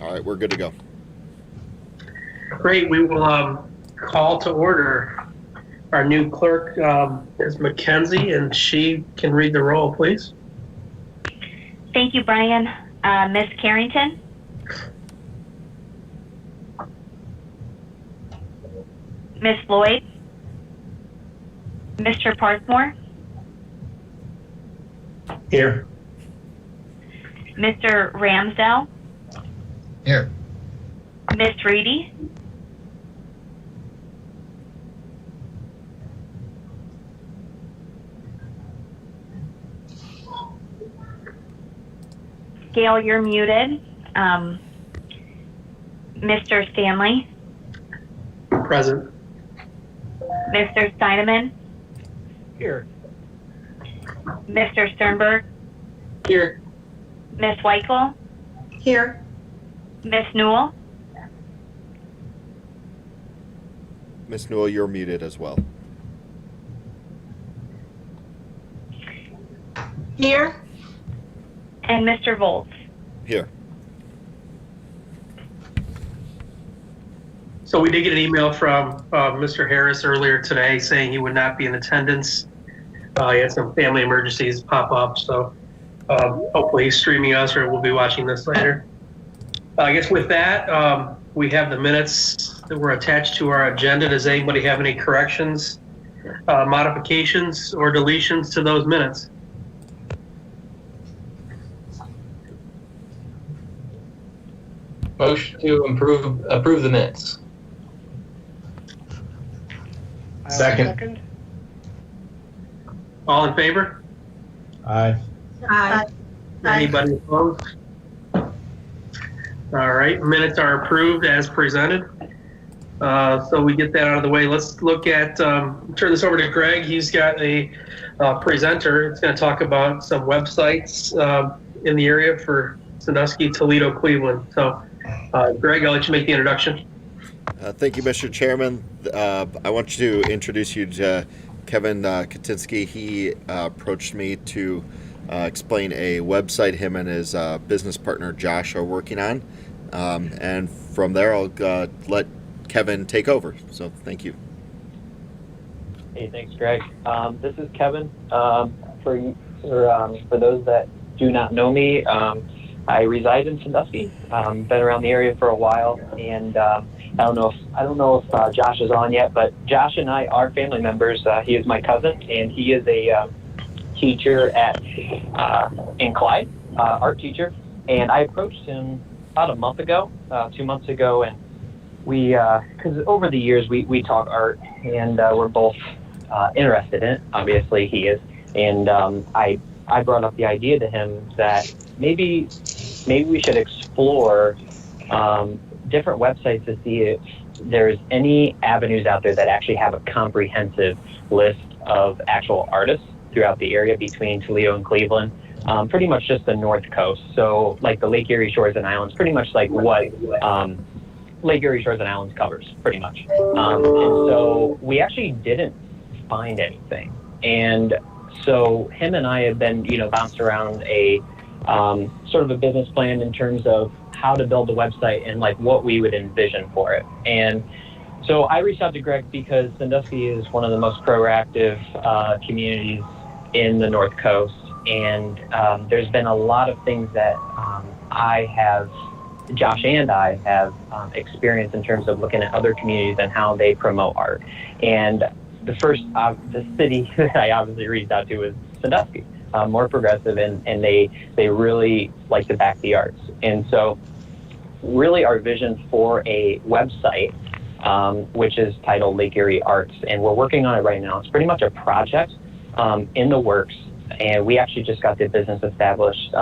All right, we're good to go. Great. We will call to order. Our new clerk is Mackenzie, and she can read the roll, please. Thank you, Brian. Ms. Carrington? Ms. Floyd? Mr. Parthmore? Here. Mr. Ramsdell? Here. Ms. Reedy? Gail, you're muted. Mr. Stanley? Present. Mr. Steineman? Here. Mr. Sternberg? Here. Ms. Weichel? Here. Ms. Newell? Miss Newell, you're muted as well. Here. And Mr. Volz? Here. So we did get an email from Mr. Harris earlier today saying he would not be in attendance. He had some family emergencies pop up, so hopefully he's streaming us or we'll be watching this later. I guess with that, we have the minutes that were attached to our agenda. Does anybody have any corrections, modifications, or deletions to those minutes? Motion to approve the minutes. Second. All in favor? Aye. Aye. Anybody opposed? All right, minutes are approved as presented. So we get that out of the way. Let's look at, turn this over to Greg. He's got a presenter. It's going to talk about some websites in the area for Sandusky, Toledo, Cleveland. So Greg, I'll let you make the introduction. Thank you, Mr. Chairman. I want to introduce you to Kevin Kaczynski. He approached me to explain a website him and his business partner Josh are working on. And from there, I'll let Kevin take over. So thank you. Hey, thanks, Greg. This is Kevin. For those that do not know me, I reside in Sandusky. Been around the area for a while, and I don't know if Josh is on yet, but Josh and I are family members. He is my cousin, and he is a teacher in Clyde, art teacher. And I approached him about a month ago, 2 months ago, and we, because over the years we talk art, and we're both interested in it. Obviously, he is, and I brought up the idea to him that maybe we should explore different websites to see if there's any avenues out there that actually have a comprehensive list of actual artists throughout the area between Toledo and Cleveland, pretty much just the North Coast. So like the Lake Erie Shores and Islands, pretty much like what Lake Erie Shores and Islands covers, pretty much. And so we actually didn't find anything. And so him and I have been, bounced around a sort of a business plan in terms of how to build a website and like what we would envision for it. And so I reached out to Greg because Sandusky is one of the most proactive communities in the North Coast. And there's been a lot of things that Josh and I have experienced in terms of looking at other communities and how they promote art. And the city that I obviously reached out to was Sandusky, more progressive, and they really like to back the arts. And so really our vision for a website, which is titled Lake Erie Arts, and we're working on it right now. It's pretty much a project in the works, and we actually just got the business established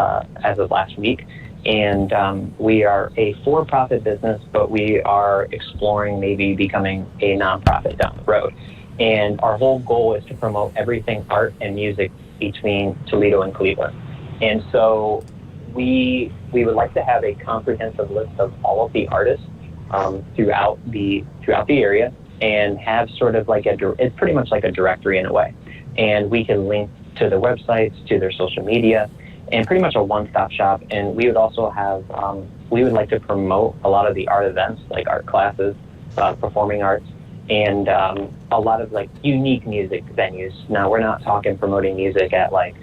as of last week. And we are a for-profit business, but we are exploring maybe becoming a nonprofit down the road. And our whole goal is to promote everything art and music between Toledo and Cleveland. And so we would like to have a comprehensive list of all of the artists throughout the area, and have sort of like it's pretty much like a directory in a way. And we can link to their websites, to their social media, and pretty much a one-stop shop. And we would also have, we would like to promote a lot of the art events, like art classes, performing arts, and a lot of like unique music venues. Now, we're not talking promoting music at like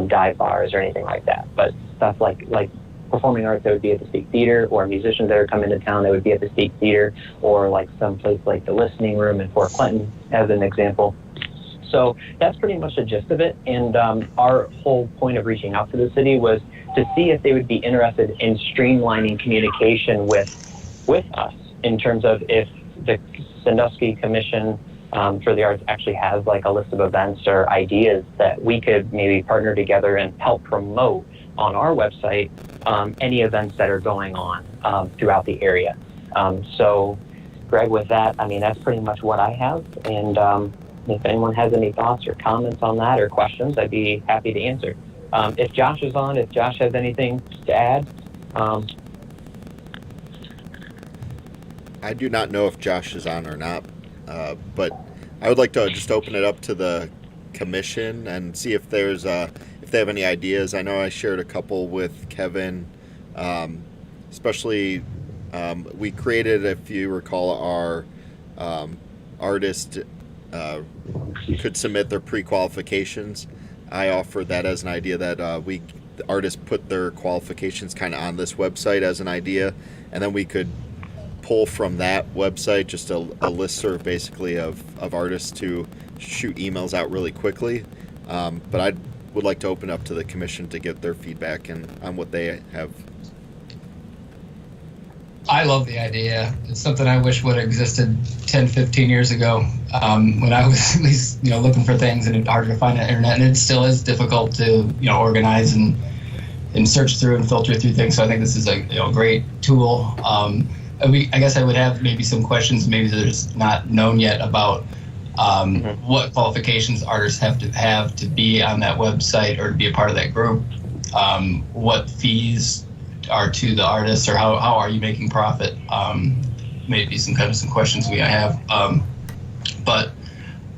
dive bars or anything like that, but stuff like performing arts that would be at the State Theater, or musicians that are coming to town that would be at the State Theater, or like some place like the Listening Room in Fort Clinton, as an example. So that's pretty much the gist of it. And our whole point of reaching out to the city was to see if they would be interested in streamlining communication with us, in terms of if the Sandusky Commission for the Arts actually has like a list of events or ideas that we could maybe partner together and help promote on our website any events that are going on throughout the area. So, Greg, with that, I mean, that's pretty much what I have. And if anyone has any thoughts or comments on that or questions, I'd be happy to answer. If Josh is on, if Josh has anything to add. I do not know if Josh is on or not, but I would like to just open it up to the commission and see if there's if they have any ideas. I know I shared a couple with Kevin, especially we created, if you recall, our artist could submit their pre-qualifications. I offered that as an idea that the artists put their qualifications kind of on this website as an idea, and then we could pull from that website just a listserv basically of artists to shoot emails out really quickly. But I would like to open up to the commission to get their feedback and on what they have. I love the idea. It's something I wish would have existed 10, 15 years ago when I was at least, looking for things, and it's harder to find on the internet, and it still is difficult to, organize and search through and filter through things. So I think this is a great tool. I guess I would have maybe some questions, maybe that are just not known yet, about what qualifications artists have to be on that website or to be a part of that group. What fees are to the artists, or how are you making profit? Maybe some questions we have. But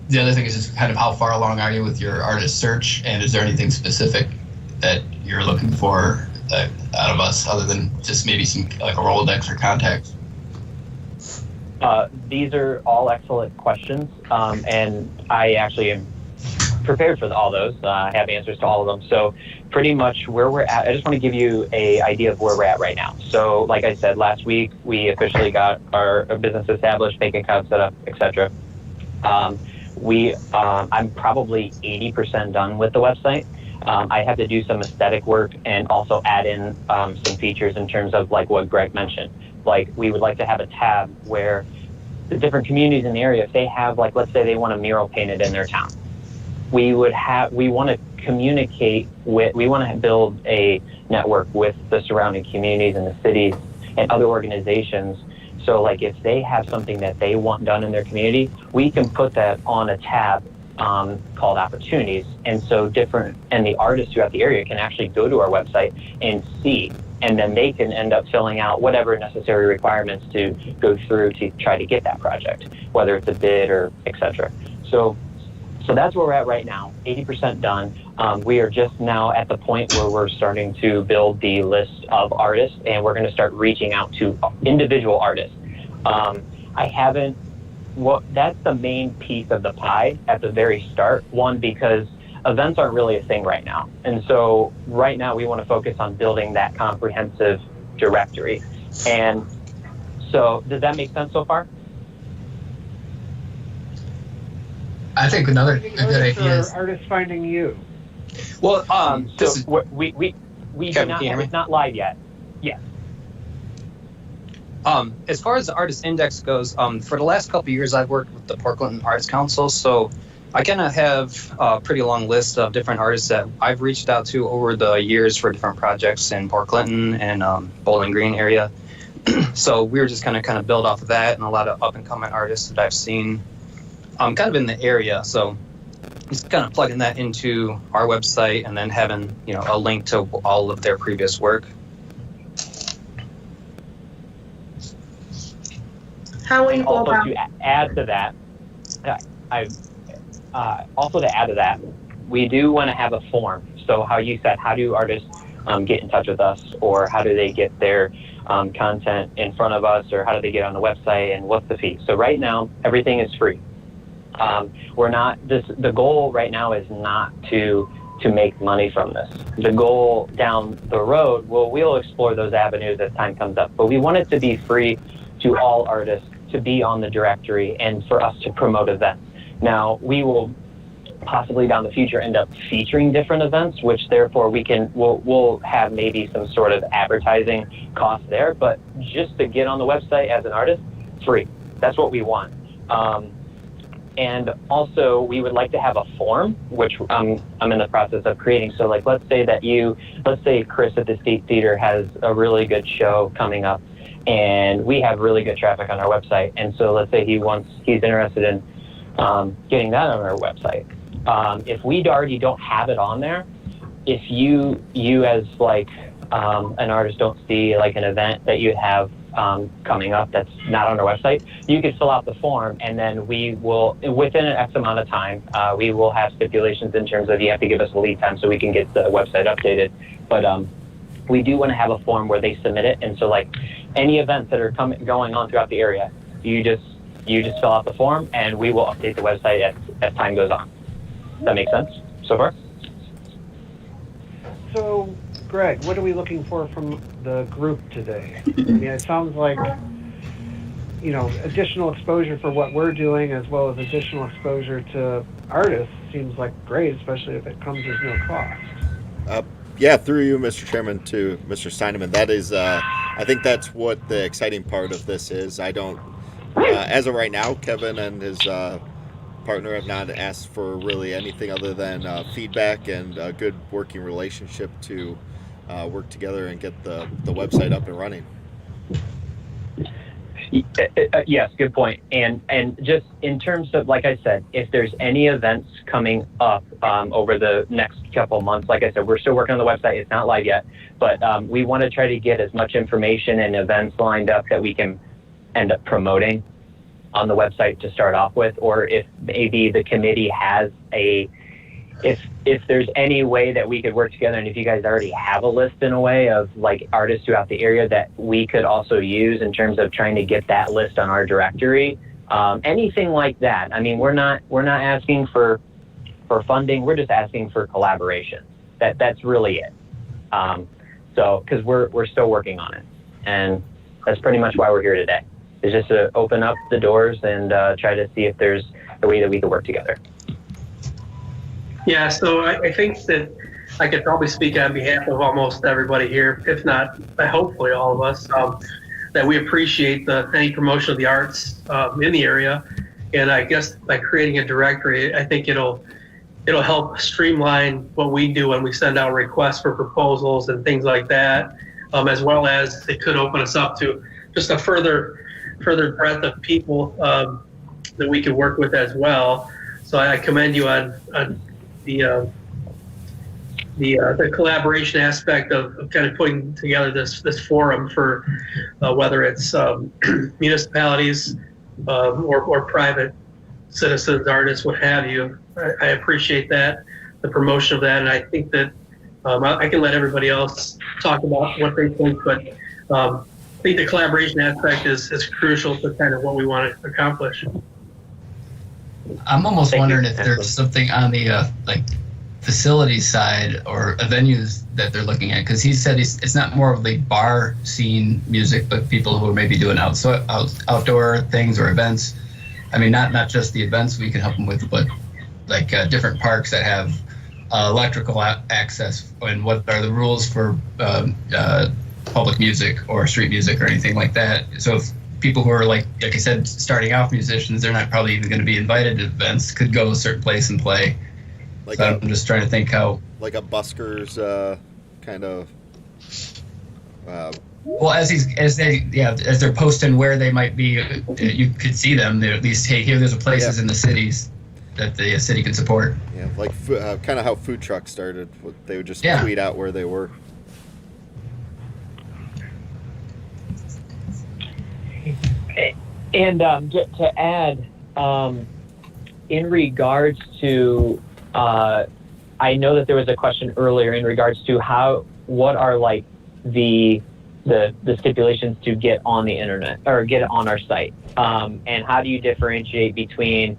the other thing is just kind of how far along are you with your artist search, and is there anything specific that you're looking for out of us other than just maybe some like a Rolodex or contacts? These are all excellent questions, and I actually am prepared for all those. I have answers to all of them. So pretty much where we're at, I just want to give you an idea of where we're at right now. So like I said, last week, we officially got our business established, bank account set up, etc. I'm probably 80% done with the website. I have to do some aesthetic work and also add in some features in terms of like what Greg mentioned. Like we would like to have a tab where the different communities in the area, if they have, like, let's say they want a mural painted in their town, we want to communicate with, we want to build a network with the surrounding communities and the cities and other organizations. So like if they have something that they want done in their community, we can put that on a tab called opportunities. And so the artists throughout the area can actually go to our website and see, and then they can end up filling out whatever necessary requirements to go through to try to get that project, whether it's a bid or etc. So that's where we're at right now, 80% done. We are just now at the point where we're starting to build the list of artists, and we're going to start reaching out to individual artists. That's the main piece of the pie at the very start. One, because events aren't really a thing right now. And so right now we want to focus on building that comprehensive directory. And so does that make sense so far? I think a good idea is artists finding you. Well, we do Kevin, not, can you hear me? it's not live yet. Yes. As far as the artist index goes, for the last couple of years, I've worked with the Port Clinton Arts Council, so I kind of have a pretty long list of different artists that I've reached out to over the years for different projects in Port Clinton and Bowling Green area. So we were just kind of build off of that, and a lot of up-and-coming artists that I've seen kind of in the area. So just kind of plugging that into our website and then having, a link to all of their previous work. How will you go Also about? to add to that, we do want to have a form. So how you said, how do artists get in touch with us, or how do they get their content in front of us, or how do they get on the website, and what's the fee? So right now, everything is free. The goal right now is not to make money from this. The goal down the road, we'll explore those avenues as time comes up, but we want it to be free to all artists to be on the directory and for us to promote events. Now, we will possibly down the future end up featuring different events, which therefore we'll have maybe some sort of advertising cost there, but just to get on the website as an artist, free. That's what we want. And also, we would like to have a form, which I'm in the process of creating. So, like, let's say Chris at the State Theater has a really good show coming up, and we have really good traffic on our website. And so, let's say he's interested in getting that on our website. If we already don't have it on there, if you as like an artist don't see like an event that you have coming up that's not on our website, you can fill out the form, and then we will, within an X amount of time, we will have stipulations in terms of you have to give us a lead time so we can get the website updated. But we do want to have a form where they submit it, and so like any events that are going on throughout the area, you just fill out the form, and we will update the website as time goes on. Does that make sense so far? So, Greg, what are we looking for from the group today? I mean, it sounds like, additional exposure for what we're doing as well as additional exposure to artists seems like great, especially if it comes as no cost. Yeah, through you, Mr. Chairman, to Mr. Steineman. That is, I think that's what the exciting part of this is. I don't, as of right now, Kevin and his partner have not asked for really anything other than feedback and a good working relationship to work together and get the website up and running. Yes, good point. And just in terms of, like I said, if there's any events coming up over the next couple of months, like I said, we're still working on the website. It's not live yet, but we want to try to get as much information and events lined up that we can end up promoting on the website to start off with, or if maybe the committee has if there's any way that we could work together, and if you guys already have a list in a way of like artists throughout the area that we could also use in terms of trying to get that list on our directory, anything like that. I mean, we're not asking for funding. We're just asking for collaboration. That's really it. So because we're still working on it, and that's pretty much why we're here today. Is just to open up the doors and try to see if there's a way that we could work together. Yeah, so I think that I could probably speak on behalf of almost everybody here, if not hopefully all of us, that we appreciate any promotion of the arts in the area. And I guess by creating a directory, I think it'll help streamline what we do when we send out requests for proposals and things like that, as well as it could open us up to just a further breadth of people that we could work with as well. So I commend you on the collaboration aspect of kind of putting together this forum for whether it's municipalities or private citizens, artists, what have you. I appreciate that, the promotion of that, and I think that I can let everybody else talk about what they think, but I think the collaboration aspect is crucial to kind of what we want to accomplish. I'm almost wondering if there's something on the facility side or venues that they're looking at, because he said it's not more of the bar scene music, but people who are maybe doing outdoor things or events. I mean, not just the events we can help them with, but like different parks that have electrical access, and what are the rules for public music or street music or anything like that. So if people who are like I said, starting off musicians, they're not probably even going to be invited to events, could go a certain place and play. Like so I'm just trying to think how, like a buskers kind of. Well, as they're posting where they might be, you could see them. They're at least, hey, here there's places in the cities that the city can support. Yeah, like kind of how food trucks started. They would just tweet out where they were. And to add, in regards to I know that there was a question earlier in regards to what are like the stipulations to get on the internet or get on our site, and how do you differentiate between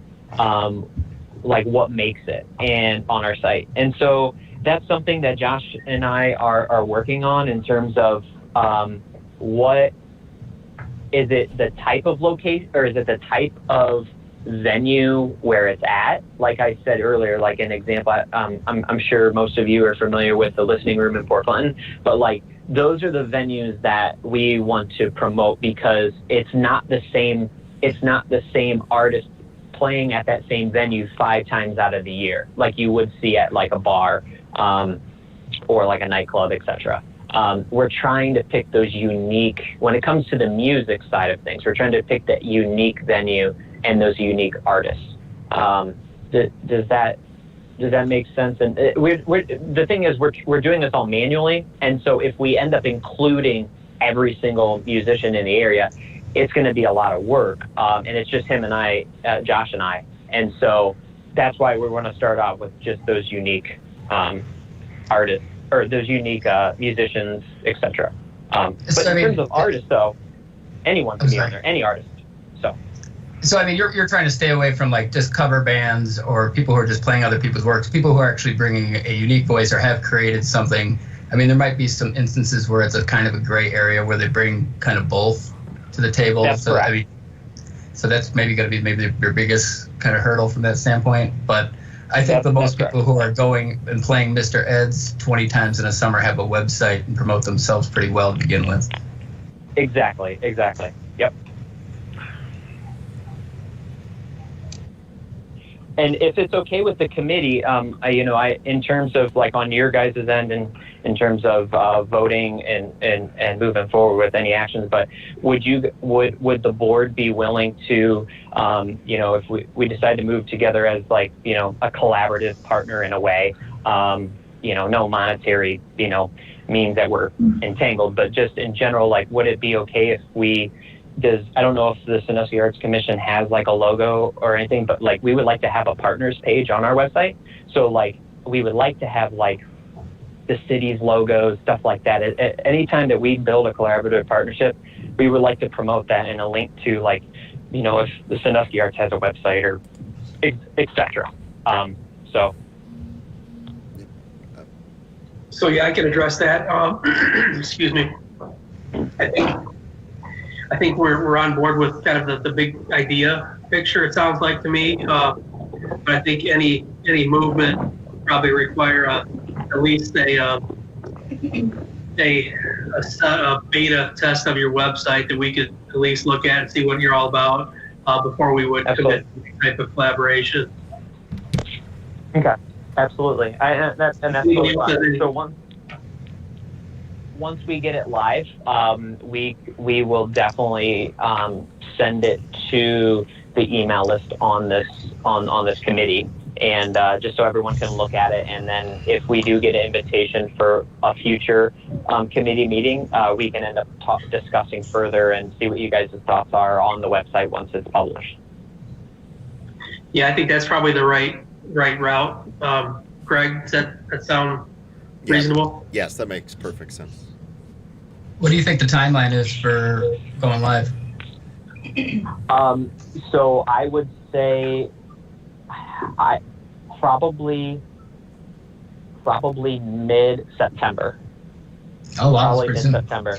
like what makes it and on our site. And so that's something that Josh and I are working on in terms of what is it, the type of location, or is it the type of venue where it's at? Like I said earlier, like an example, I'm sure most of you are familiar with the Listening Room in Port Clinton, but like those are the venues that we want to promote, because it's not the same artist playing at that same venue 5 times out of the year, like you would see at like a bar or like a nightclub, etc. We're trying to pick those unique, when it comes to the music side of things, we're trying to pick that unique venue and those unique artists. Does that make sense? And the thing is, we're doing this all manually, and so if we end up including every single musician in the area, it's going to be a lot of work, and it's just him and I, Josh and I, and so that's why we want to start off with just those unique artists, or those unique musicians, etc. But in terms of artists, though, anyone can be on there, any artist. So I mean, you're trying to stay away from like just cover bands or people who are just playing other people's works. People who are actually bringing a unique voice or have created something. I mean, there might be some instances where it's a kind of a gray area where they bring kind of both to the table. That's so correct. I mean, so that's maybe going to be your biggest kind of hurdle from that standpoint. But I think the most people who are going and playing Mr. Ed's 20 times in a summer have a website and promote themselves pretty well to begin with. Exactly. Yep. And if it's okay with the committee, I in terms of like on your guys' end and in terms of voting and moving forward with any actions, but would the board be willing to, if we decide to move together as like, a collaborative partner in a way, no monetary, means that we're entangled, but just in general, like, would it be okay if I don't know if the Sandusky Arts Commission has like a logo or anything, but like we would like to have a partners page on our website. So like we would like to have like the city's logos, stuff like that. At any time that we build a collaborative partnership, we would like to promote that in a link to like, if the Sandusky Arts has a website or etc. So yeah, I can address that. Excuse me. I think we're on board with kind of the big idea picture, it sounds like to me. But I think any movement would probably require at least a beta test of your website that we could at least look at and see what you're all about before we would commit to any type of collaboration. Okay, absolutely. That's totally fine. So once we get it live, we will definitely send it to the email list on this committee, and just so everyone can look at it. And then if we do get an invitation for a future committee meeting, we can end up discussing further and see what you guys' thoughts are on the website once it's published. Yeah, I think that's probably the right route. Greg, does that sound reasonable? Yes, that makes perfect sense. What do you think the timeline is for going live? So I would say probably mid-September. Oh wow, probably mid-September.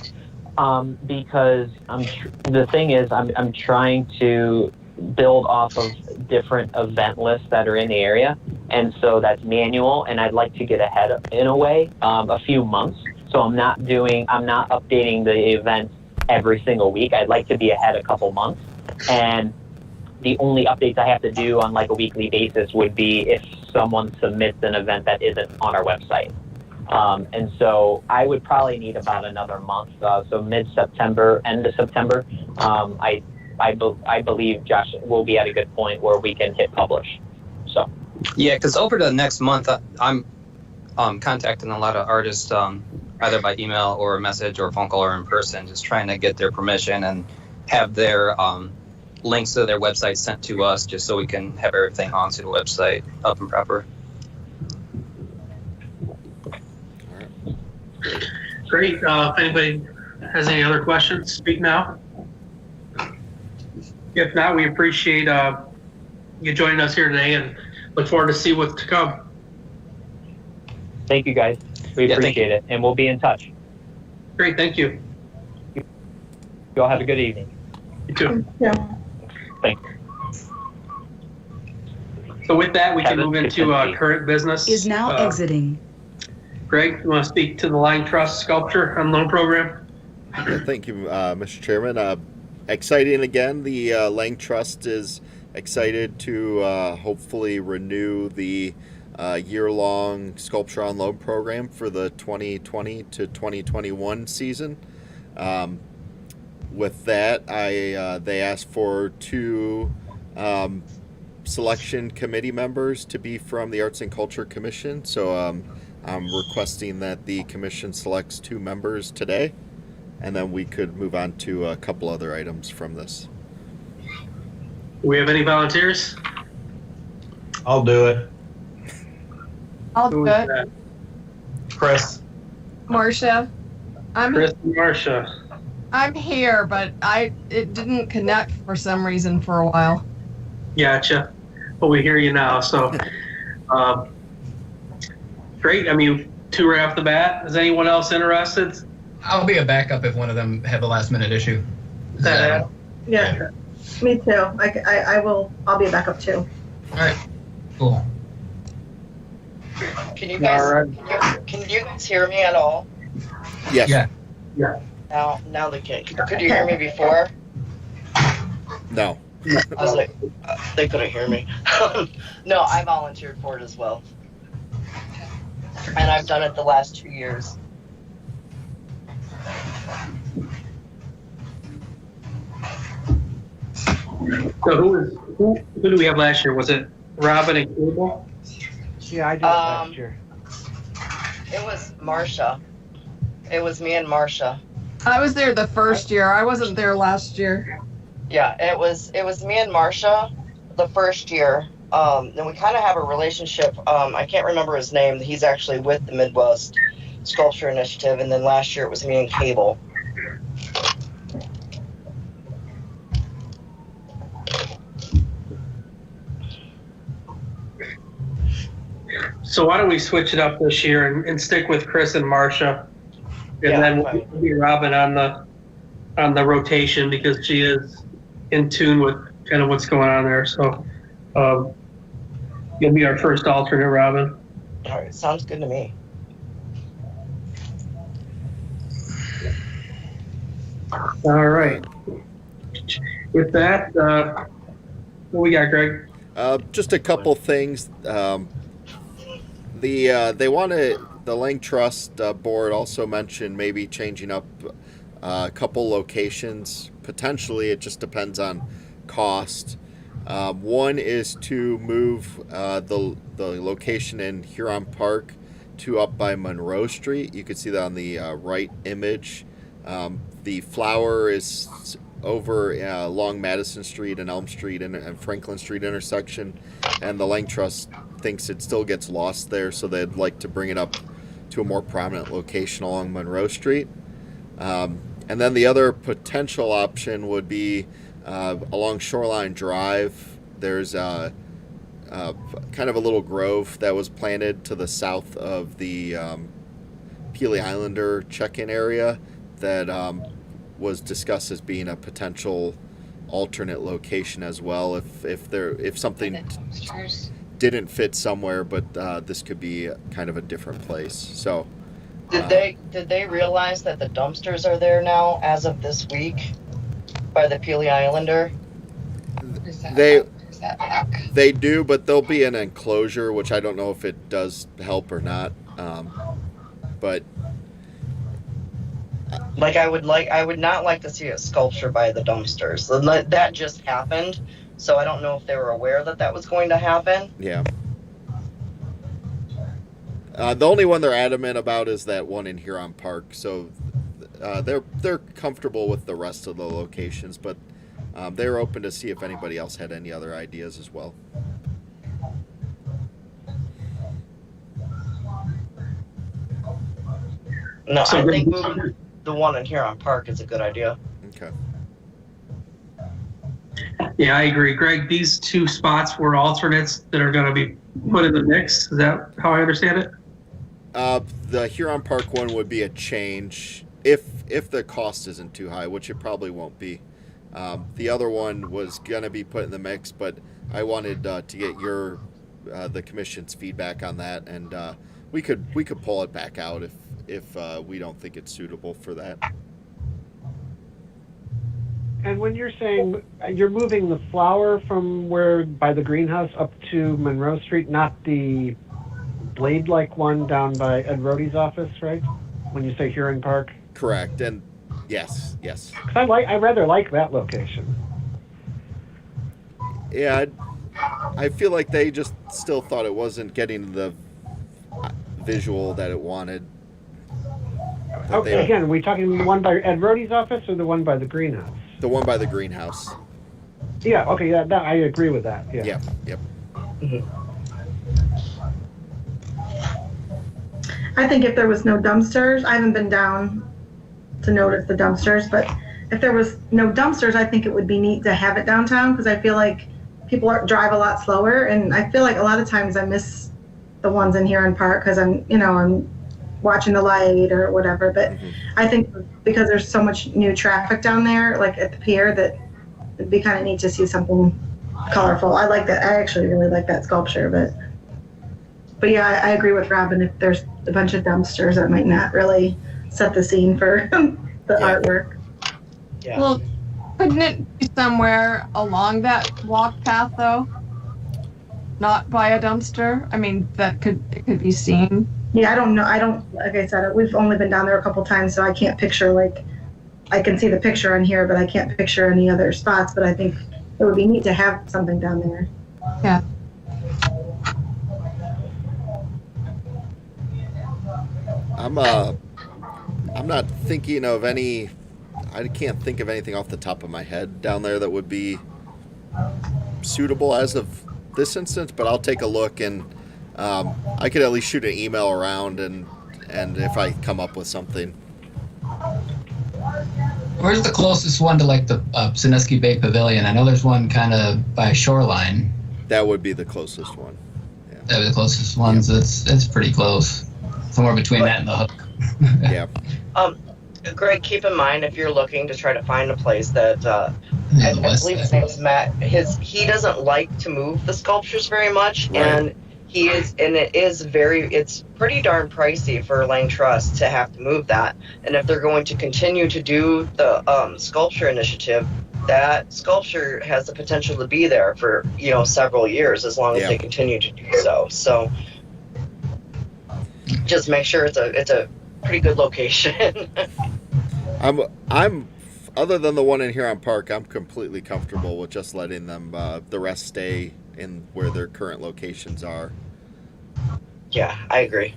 Because the thing is, I'm trying to build off of different event lists that are in the area, and so that's manual, and I'd like to get ahead of, in a way, a few months. So I'm not updating the events every single week. I'd like to be ahead a couple months, and the only updates I have to do on like a weekly basis would be if someone submits an event that isn't on our website. And so I would probably need about another month. So mid-September, end of September, I believe, Josh, will be at a good point where we can hit publish. So yeah, because over the next month, I'm contacting a lot of artists, either by email or a message or phone call or in person, just trying to get their permission and have their links to their website sent to us, just so we can have everything onto the website up and proper. Great. If anybody has any other questions, speak now. If not, we appreciate you joining us here today and look forward to see what's to come. Thank you, guys. We Yeah, thank appreciate it, and we'll be in touch. Great. Thank you. You all have a good evening. You too. Yeah. Thanks. So with that, we can Kevin move into Kaczynski. current business. Is now exiting. Greg, you want to speak to the Lang Trust Sculpture and Loan Program? Yeah, thank you, Mr. Chairman. Exciting again. The Lang Trust is excited to hopefully renew the year-long Sculpture on Loan program for the 2020 to 2021 season. With that, they asked for 2 selection committee members to be from the Arts and Culture Commission. So I'm requesting that the commission selects 2 members today, and then we could move on to a couple other items from this. Do we have any volunteers? I'll do it. I'll Who do is it. that? Chris. Marcia. Chris and Marcia. I'm here, but it didn't connect for some reason for a while. Gotcha. Well, we hear you now. So, great. I mean, 2 right off the bat. Is anyone else interested? I'll be a backup if one of them have a last minute issue. That- Yeah, me too. I'll be a backup too. All right, cool. Can you guys All right. can you guys hear me at all? Yes. Yeah. Now they can't. Could you hear me before? No. I was like, they couldn't hear me. No, I volunteered for it as well, and I've done it the last 2 years. So who do we have last year? Was it Robin and Cable? Yeah, I did it last year. It was Marcia. It was me and Marcia. I was there the first year. I wasn't there last year. Yeah, it was me and Marcia the first year. And we kind of have a relationship. I can't remember his name. He's actually with the Midwest Sculpture Initiative. And then last year it was me and Cable. So why don't we switch it up this year and stick with Chris and Marcia, and Yeah, then fine. we'll be Robin on the rotation because she is in tune with kind of what's going on there. So you'll be our first alternate, Robin. All right, sounds good to me. All right. With that, what we got, Greg? Just a couple things. They want to. The Lang Trust board also mentioned maybe changing up a couple locations. Potentially, it just depends on cost. One is to move the location in Huron Park to up by Monroe Street. You can see that on the right image. The flower is over along Madison Street and Elm Street and Franklin Street intersection, and the Lang Trust thinks it still gets lost there, so they'd like to bring it up to a more prominent location along Monroe Street. And then the other potential option would be along Shoreline Drive. There's kind of a little grove that was planted to the south of the Peely Islander check-in area that was discussed as being a potential alternate location as well if something didn't fit somewhere, but this could be kind of a different place. So Did they realize that the dumpsters are there now as of this week by the Peely Islander? they do, but there'll be an enclosure, which I don't know if it does help or not. But I would not like to see a sculpture by the dumpsters. That just happened, so I don't know if they were aware that that was going to happen. yeah. The only one they're adamant about is that one in Huron Park, so they're comfortable with the rest of the locations, but they're open to see if anybody else had any other ideas as well. No, So I think then- moving the one in Huron Park is a good idea. Okay. Yeah, I agree. Greg, these two spots were alternates that are going to be put in the mix. Is that how I understand it? The Huron Park one would be a change if the cost isn't too high, which it probably won't be. The other one was gonna be put in the mix, but I wanted to get your the commission's feedback on that, and we could pull it back out if we don't think it's suitable for that. And when you're saying you're moving the flower from where by the greenhouse up to Monroe Street, not the blade-like one down by Ed Rohde's office, right? When you say Huron Park, Correct, and yes. 'cause I rather like that location. Yeah, I feel like they just still thought it wasn't getting the visual that it wanted. That Okay, they- again, are we talking the one by Ed Rohde's office or the one by the greenhouse? The one by the greenhouse. Yeah, okay, yeah, that, I agree with that. Yeah. Yep. I think if there was no dumpsters, I haven't been down to notice the dumpsters, but if there was no dumpsters, I think it would be neat to have it downtown, because I feel like people drive a lot slower, and I feel like a lot of times I miss the ones in Huron Park because I'm watching the light or whatever. But I think because there's so much new traffic down there, like at the pier, that it'd be kind of neat to see something colorful. I like that. I actually really like that sculpture, but yeah, I agree with Robin. If there's a bunch of dumpsters, that might not really set the scene for the artwork. Yeah. Well, couldn't it be somewhere along that walk path though? Not by a dumpster? I mean, it could be seen. Yeah, I don't know. Like I said, we've only been down there a couple times, so I can't picture, like, I can see the picture on here, but I can't picture any other spots. But I think it would be neat to have something down there. Yeah. I'm not thinking of any. I can't think of anything off the top of my head down there that would be suitable as of this instance. But I'll take a look, and I could at least shoot an email around, and if I come up with something. Where's the closest one to like the Kaczynski Bay Pavilion? I know there's one kind of by Shoreline. That would be the closest one. That would be the closest ones. It's pretty close. Somewhere between that and the hook. Yeah. Greg, keep in mind if you're looking to try to find a place that Yeah, I the west believe his side. name's Matt. He doesn't like to move the sculptures very much, Right. and it's pretty darn pricey for Lang Trust to have to move that. And if they're going to continue to do the sculpture initiative, that sculpture has the potential to be there for several years as long as Yeah. they continue to do so. So just make sure it's a pretty good location. I'm other than the one in Huron Park, I'm completely comfortable with just letting them the rest stay in where their current locations are. Yeah, I agree.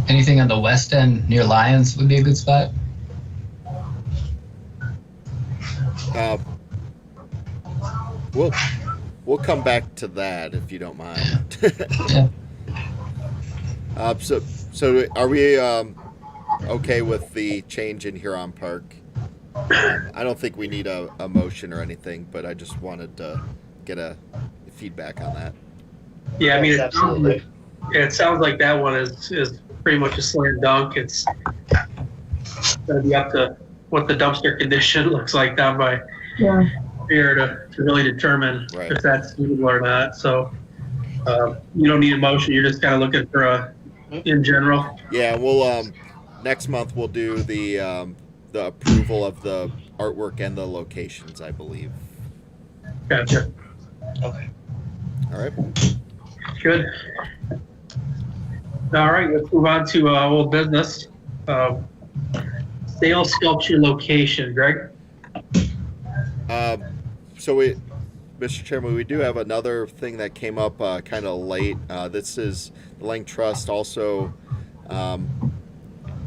Anything on the west end near Lions would be a good spot. We'll come back to that if you don't mind. Yeah. So are we okay with the change in Huron Park? I don't think we need a motion or anything, but I just wanted to get a feedback on that. Yeah, I mean, Yes, absolutely. it sounds like that one is pretty much a slam dunk. It's going to be up to what the dumpster condition looks like down by Yeah. here to really determine Right. if that's suitable or not. So you don't need a motion. You're just kind of looking for in general. Yeah, we'll next month we'll do the approval of the artwork and the locations, I believe. Gotcha. Okay. All right. Good. All right, let's move on to old business. Sale sculpture location, Greg. Mr. Chairman, we do have another thing that came up kind of late. This is the Lang Trust also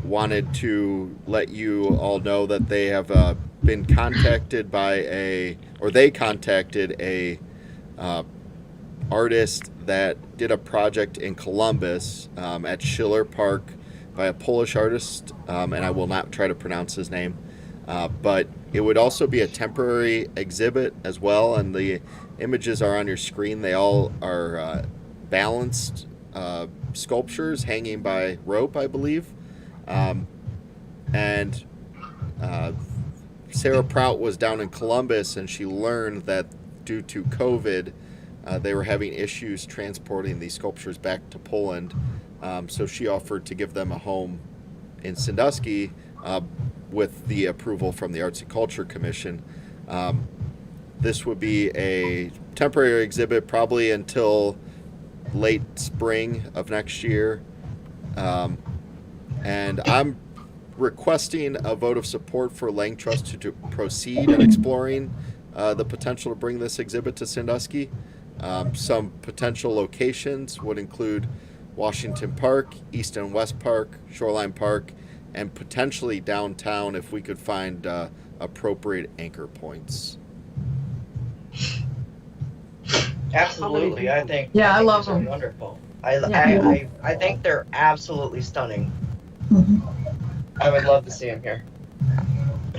wanted to let you all know that they have been contacted by they contacted a artist that did a project in Columbus at Schiller Park by a Polish artist, and I will not try to pronounce his name, but it would also be a temporary exhibit as well, and the images are on your screen. They all are balanced sculptures hanging by rope, I believe. And Sarah Prout was down in Columbus, and she learned that due to COVID, they were having issues transporting these sculptures back to Poland. So she offered to give them a home in Sandusky with the approval from the Arts and Culture Commission. This would be a temporary exhibit probably until late spring of next year. And I'm requesting a vote of support for Lang Trust to proceed in exploring the potential to bring this exhibit to Sandusky. Some potential locations would include Washington Park, East and West Park, Shoreline Park, and potentially downtown if we could find appropriate anchor points. Absolutely, I think. Yeah, I love these are them. wonderful. Yeah. I think they're absolutely stunning. Mhm. I would love to see them here.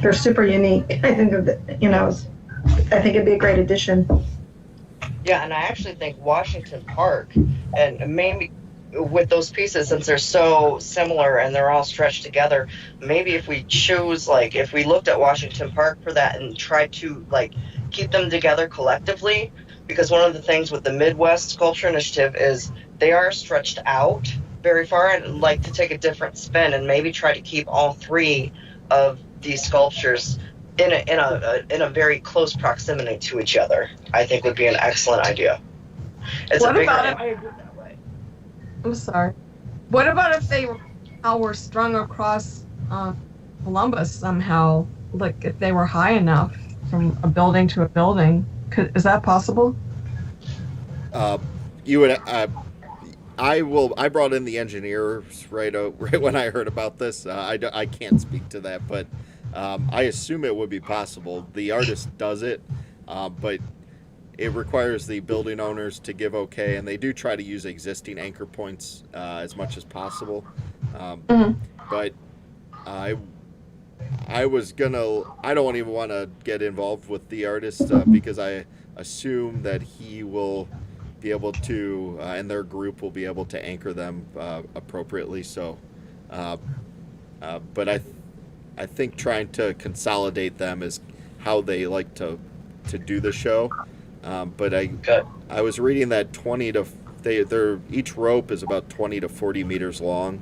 They're super unique. I think I think it'd be a great addition. Yeah, and I actually think Washington Park, and maybe with those pieces, since they're so similar and they're all stretched together, maybe if we chose, like, if we looked at Washington Park for that and tried to, like, keep them together collectively, because one of the things with the Midwest Sculpture Initiative is they are stretched out very far. I'd like to take a different spin and maybe try to keep all three of these sculptures in a very close proximity to each other. I think would be an excellent idea. It's What a bigger about if, I'm sorry. What about if they were strung across Columbus somehow? Like if they were high enough from a building to a building? Is that possible? You would. I brought in the engineers right when I heard about this. I can't speak to that, but I assume it would be possible. The artist does it, but it requires the building owners to give okay, and they do try to use existing anchor points as much as possible. But I don't even want to get involved with the artist because I assume that he will be able to, and their group will be able to anchor them appropriately. So, but I think trying to consolidate them is how they like to do the show. But I was reading that each rope is about 20 to 40 meters long.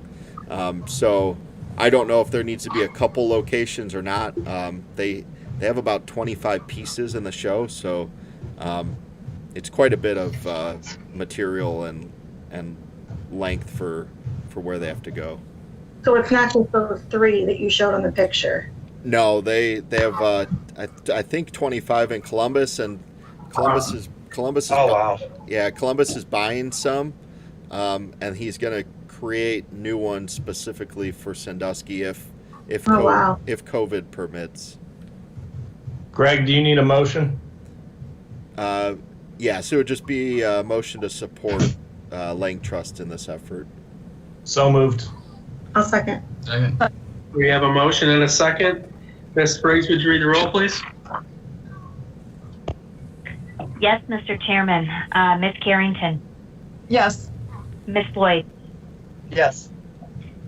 So I don't know if there needs to be a couple locations or not. They have about 25 pieces in the show, so it's quite a bit of material and length for where they have to go. So it's not just those three that you showed on the picture. No, they have I think 25 in Columbus, and Columbus is Oh wow! Yeah, Columbus is buying some, and he's going to create new ones specifically for Sandusky if COVID permits. Greg, do you need a motion? Yeah, so it would just be a motion to support Lang Trust in this effort. So moved. I'll second. Second. We have a motion and a second. Ms. Briggs, would you read the roll, please? Yes, Mr. Chairman. Ms. Carrington, Yes. Ms. Floyd, Yes.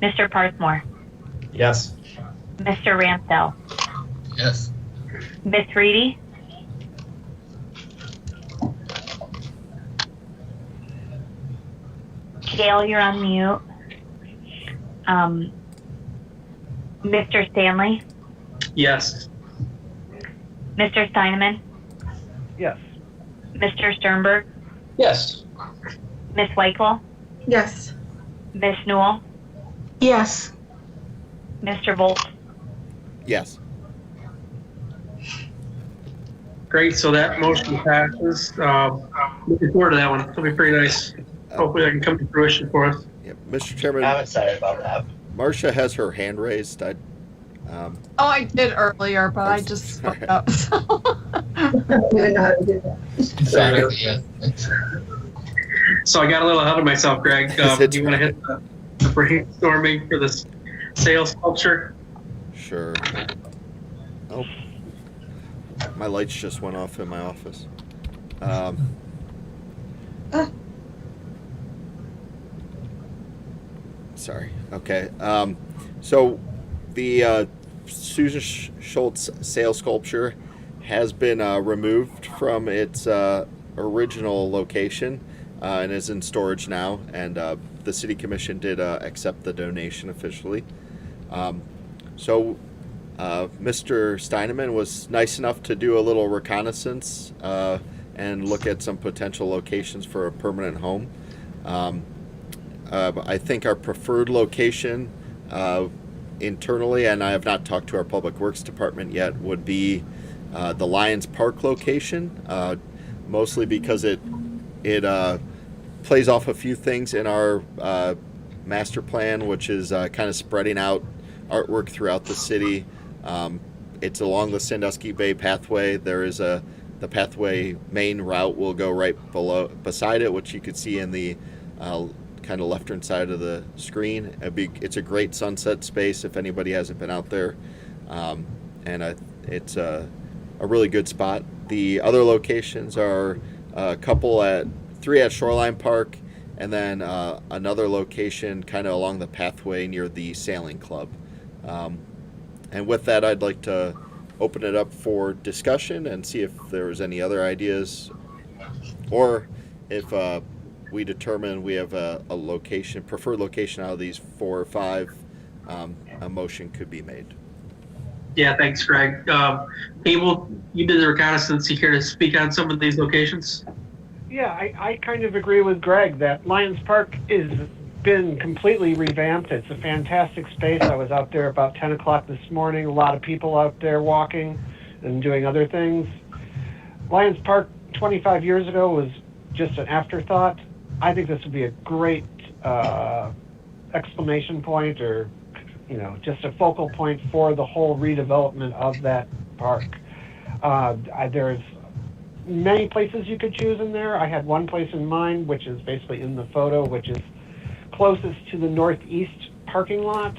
Mr. Parthmore, Yes. Mr. Ramsdell, Yes. Ms. Reedy, Gail, you're on mute. Mr. Stanley, Yes. Mr. Steineman, Yes. Mr. Sternberg, Yes. Ms. Weichel, Yes. Ms. Newell, Yes. Mr. Volt. Yes. Great, so that motion passes. Looking forward to that one. It'll be pretty nice. Hopefully that can come to fruition for us. Yeah, Mr. Chairman, I'm excited about that. Marcia has her hand raised. Oh, I did earlier, but I just spoke up. I didn't know how to do that. Emphatically, yes. So I got a little ahead of myself, Greg. Do you want to hit the brainstorming for this sail sculpture? Sure. Oh, my lights just went off in my office. Sorry. Okay. So the Susan Schultz sail sculpture has been removed from its original location and is in storage now. And the City Commission did accept the donation officially. So Mr. Steineman was nice enough to do a little reconnaissance and look at some potential locations for a permanent home. I think our preferred location internally, and I have not talked to our Public Works Department yet, would be the Lions Park location, mostly because it plays off a few things in our master plan, which is kind of spreading out artwork throughout the city. It's along the Sandusky Bay pathway. There is the pathway main route will go right beside it, which you could see in the kind of left-hand side of the screen. It's a great sunset space if anybody hasn't been out there, and it's a really good spot. The other locations are three at Shoreline Park, and then another location kind of along the pathway near the Sailing Club. And with that, I'd like to open it up for discussion and see if there's any other ideas, or if we determine we have a preferred location out of these 4 or 5, a motion could be made. Yeah, thanks, Greg. Abel, you did the reconnaissance. You care to speak on some of these locations? Yeah, I kind of agree with Greg that Lions Park is been completely revamped. It's a fantastic space. I was out there about 10 o'clock this morning. A lot of people out there walking and doing other things. Lions Park 25 years ago was just an afterthought. I think this would be a great exclamation point, or just a focal point for the whole redevelopment of that park. There's many places you could choose in there. I had one place in mind, which is basically in the photo, which is closest to the northeast parking lot,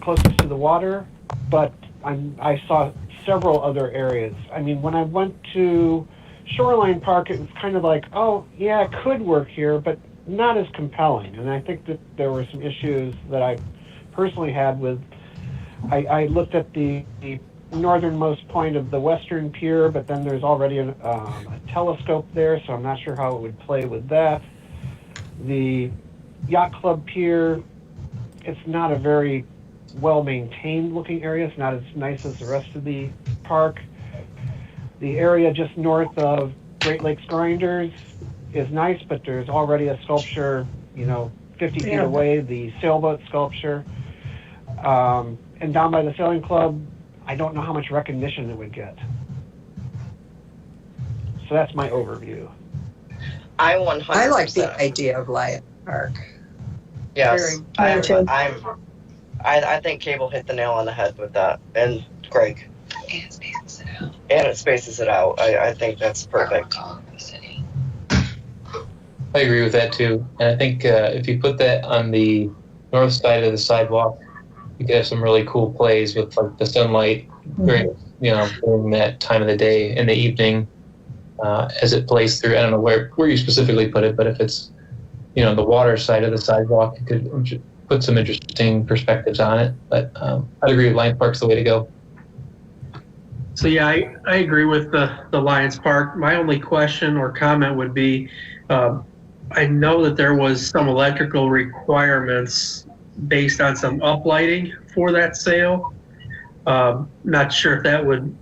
closest to the water, but I saw several other areas. I mean, when I went to Shoreline Park, it was kind of like, oh, yeah, it could work here, but not as compelling. And I think that there were some issues that I personally had with, I looked at the northernmost point of the western pier, but then there's already a telescope there, so I'm not sure how it would play with that. The Yacht Club Pier, it's not a very well-maintained looking area. It's not as nice as the rest of the park. The area just north of Great Lakes Grinders is nice, but there's already a sculpture, 50 feet away, the sailboat sculpture. And down by the Sailing Club, I don't know how much recognition it would get. So that's my overview. I 100%. I like the idea of Lion Park. Yes, I think Cable hit the nail on the head with that, and Greg. And it spaces it out. I think that's perfect. I agree with that too, and I think if you put that on the north side of the sidewalk, you could have some really cool plays with like the sunlight during that time of the day in the evening as it plays through. I don't know where you specifically put it, but if it's the water side of the sidewalk, you could put some interesting perspectives on it. But I'd agree with Lion Park's the way to go. So yeah, I agree with the Lions Park. My only question or comment would be, I know that there was some electrical requirements based on some uplighting for that sail. Not sure if that would,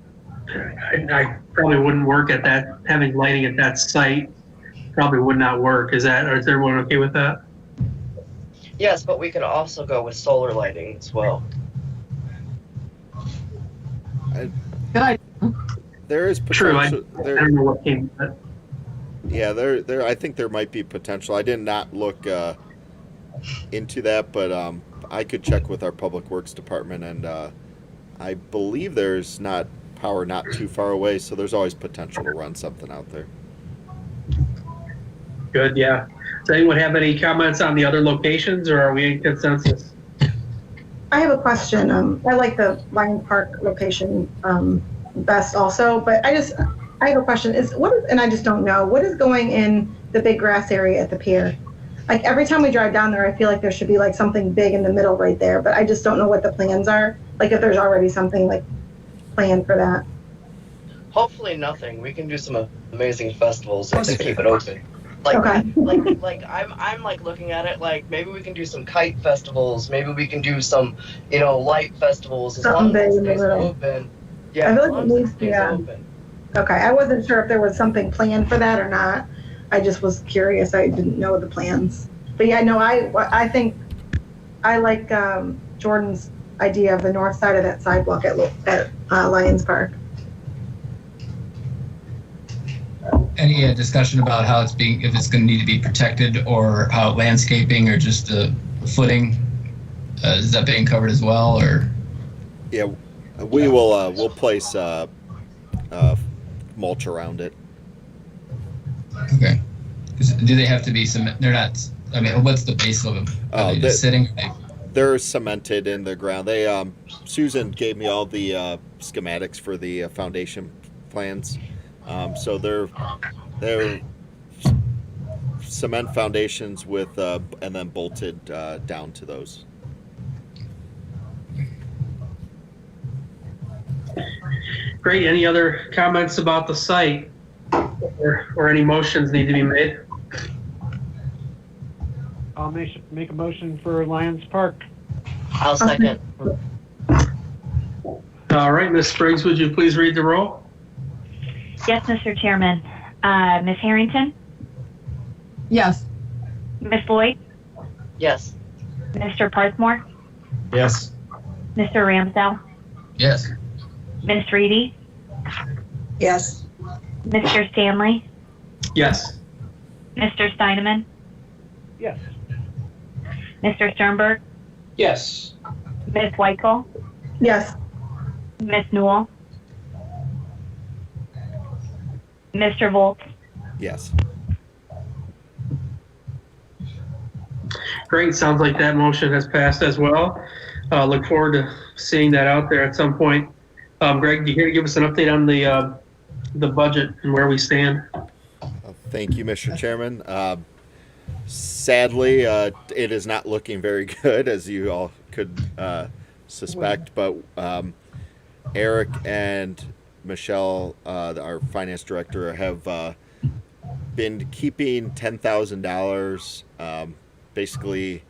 I probably wouldn't work at that, having lighting at that site probably would not work. Is everyone okay with that? Yes, but we could also go with solar lighting as well. There is True. potential. I don't know what came with it. Yeah, there. I think there might be potential. I did not look into that, but I could check with our Public Works Department, and I believe there's power not too far away, so there's always potential to run something out there. Good, yeah. Does anyone have any comments on the other locations, or are we in consensus? I have a question. I like the Lions Park location best also, but I have a question. And I just don't know, what is going in the big grass area at the pier? Like every time we drive down there, I feel like there should be like something big in the middle right there, but I just don't know what the plans are. Like if there's already something like planned for that. Hopefully nothing. We can do some amazing festivals if they keep it open. Okay. like I'm like looking at it like maybe we can do some kite festivals. Maybe we can do some, light festivals as long as it stays open. Yeah, I feel as like long it as it needs, stays yeah. open. Okay, I wasn't sure if there was something planned for that or not. I just was curious. I didn't know the plans. But yeah, no, I think I like Jordan's idea of the north side of that sidewalk at Lions Park. Any discussion about how if it's going to need to be protected, or how landscaping, or just the footing, is that being covered as well, or? Yeah, we will. We'll place mulch around it. Okay. Do they have to be cement? They're not. I mean, what's the base of them? Are they just sitting? They're cemented in the ground. They Susan gave me all the schematics for the foundation plans. So they're cement foundations with and then bolted down to those. Great. Any other comments about the site, or any motions need to be made? I'll make a motion for Lions Park. I'll second. All right, Ms. Spriggs, would you please read the roll? Yes, Mr. Chairman. Ms. Harrington? Yes. Ms. Lloyd? Yes. Mr. Parthmore? Yes. Mr. Ramsdell? Yes. Ms. Reedy? Yes. Mr. Stanley? Yes. Mr. Steineman? Yes. Mr. Sternberg? Yes. Ms. Weichel? Yes. Ms. Newell? Mr. Volz? Yes. Great. Sounds like that motion has passed as well. Look forward to seeing that out there at some point. Greg, do you here to give us an update on the budget and where we stand? Thank you, Mr. Chairman. Sadly, it is not looking very good, as you all could suspect. But Eric and Michelle, our finance director, have been keeping $10,000 basically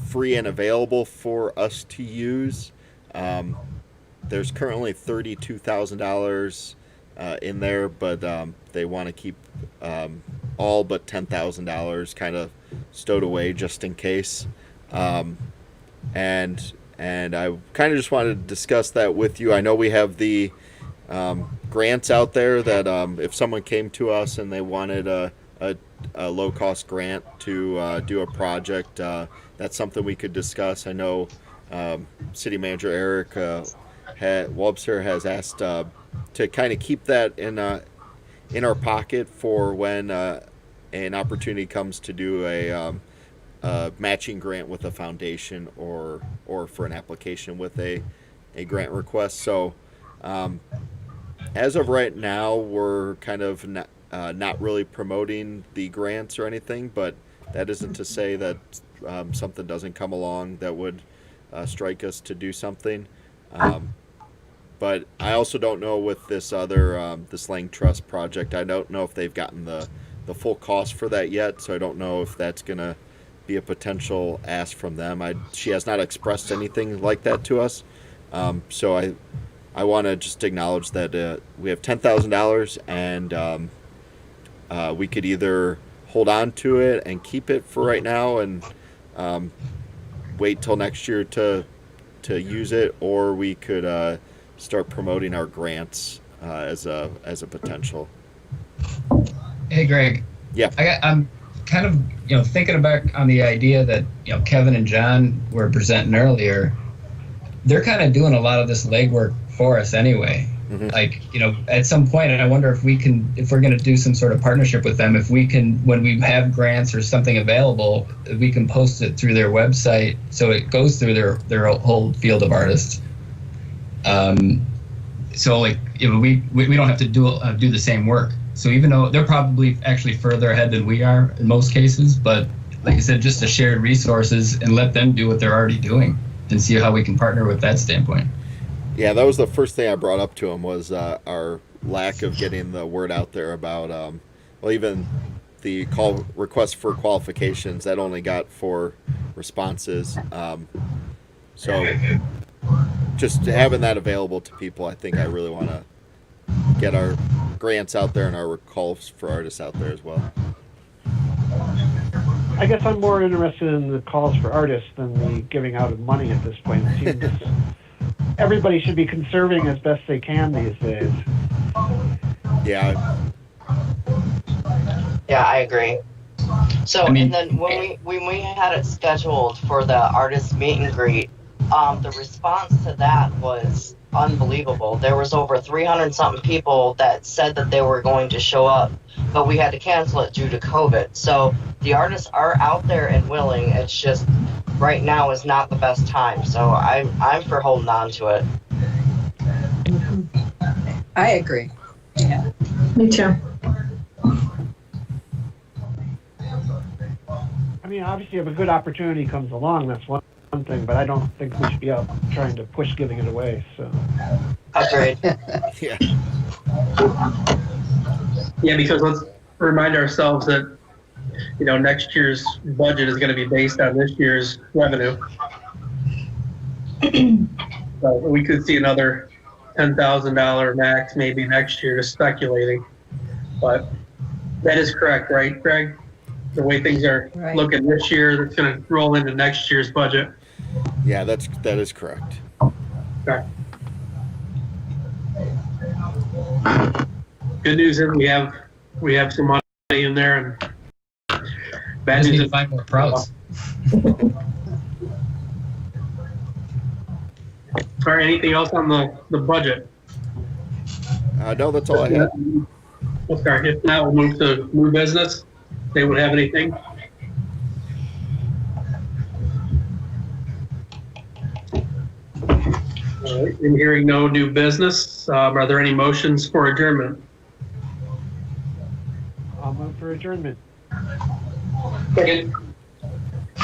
free and available for us to use. There's currently $32,000 in there, but they want to keep all but $10,000 kind of stowed away just in case. And I kind of just wanted to discuss that with you. I know we have the grants out there that if someone came to us and they wanted a low-cost grant to do a project, that's something we could discuss. I know City Manager Eric Wobster has asked to kind of keep that in our pocket for when an opportunity comes to do a matching grant with a foundation or for an application with a grant request. So as of right now, we're kind of not really promoting the grants or anything, but that isn't to say that something doesn't come along that would strike us to do something. But I also don't know with this other this Lang Trust project, I don't know if they've gotten the full cost for that yet, so I don't know if that's going to be a potential ask from them. She has not expressed anything like that to us. So I want to just acknowledge that we have $10,000 and we could either hold on to it and keep it for right now and wait till next year to use it, or we could start promoting our grants as a potential. Hey, Greg. Yeah. I'm kind of thinking back on the idea that Kevin and John were presenting earlier. they're kind of doing a lot of this legwork for us anyway. Like, at some point, and I wonder if we're going to do some sort of partnership with them, if we can, when we have grants or something available, we can post it through their website so it goes through their whole field of artists. So like, we don't have to do the same work. So even though they're probably actually further ahead than we are in most cases, but like I said, just to share resources and let them do what they're already doing and see how we can partner with that standpoint. Yeah, that was the first thing I brought up to him was our lack of getting the word out there about, even the request for qualifications that only got 4 responses. So just having that available to people, I think I really want to get our grants out there and our calls for artists out there as well. I guess I'm more interested in the calls for artists than the giving out of money at this point. It seems everybody should be conserving as best they can these days. Yeah. Yeah, I agree. So, and then when we had it scheduled for the artist meet and greet, the response to that was unbelievable. There was over 300 something people that said that they were going to show up, but we had to cancel it due to COVID. So the artists are out there and willing. It's just right now is not the best time. So I'm for holding on to it. I agree. Yeah. Me too. I mean, obviously, if a good opportunity comes along, that's one thing, but I don't think we should be out trying to push giving it away. So. Agreed. Yeah. Yeah, because let's remind ourselves that, next year's budget is going to be based on this year's revenue. So we could see another $10,000 max maybe next year, just speculating. But that is correct, right, Greg? The way things are looking this year, that's going to roll into next year's budget. Yeah, that is correct. Okay. Good news is we have some money in there, and bad news is 5 more pros. All right, anything else on the budget? No, that's all I had. Okay, if not, we'll move to new business. They would have anything? All right, and hearing no new business, are there any motions for adjournment? I'll move for adjournment. Second.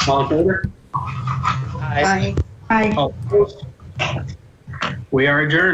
All in favor? Aye. Aye. All opposed? We are adjourned.